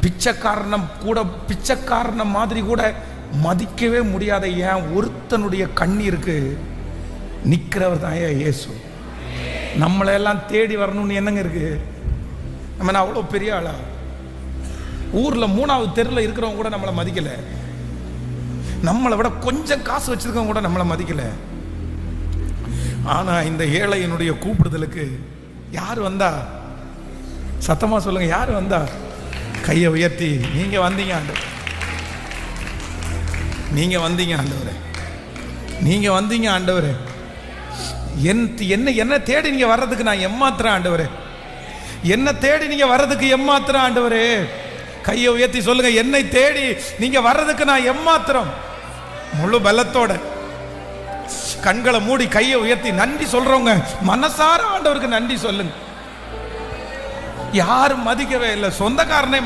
பிச்சைக்காரன மாதிரி கூட மதிக்கவே முடியாத ஏன் ஒருத்தனுடைய கண்ணீருக்கு நிற்கிறவர் தான் இயேசு. நம்மளையெல்லாம் தேடி வரணும்னு என்னங்க இருக்கு? நம்ம அவ்வளோ பெரிய ஆளா? ஊரில் 3வது தெருவில் இருக்கிறவங்க கூட நம்மளை மதிக்கலை. நம்மளை விட கொஞ்சம் காசு வச்சிருக்கவங்க கூட நம்மளை மதிக்கலை. ஆனால் இந்த ஏழையினுடைய கூப்பிடுதலுக்கு யார் வந்தா? சத்தமாக சொல்லுங்க, யார் வந்தா? கையை உயர்த்தி நீங்க வந்தீங்க ஆண்டவரே, நீங்க வந்தீங்க ஆண்டவரே, நீங்க வந்தீங்க ஆண்டவரே. என்ன தேடி நீங்க வர்றதுக்கு நான் எம்மாத்திரம் ஆண்டவரே, என்ன தேடி நீங்க வர்றதுக்கு எம்மாத்திரம் ஆண்டவரே. கையை உயர்த்தி சொல்லுங்க, என்னை தேடி நீங்க வர்றதுக்கு நான் எம்மாத்திரம். முழு பலத்தோட கண்களை மூடி கையை உயர்த்தி நன்றி சொல்றவங்க மனசார ஆண்டவருக்கு நன்றி சொல்லுங்க. யாரும் மதிக்கவே இல்லை, சொந்தக்காரனே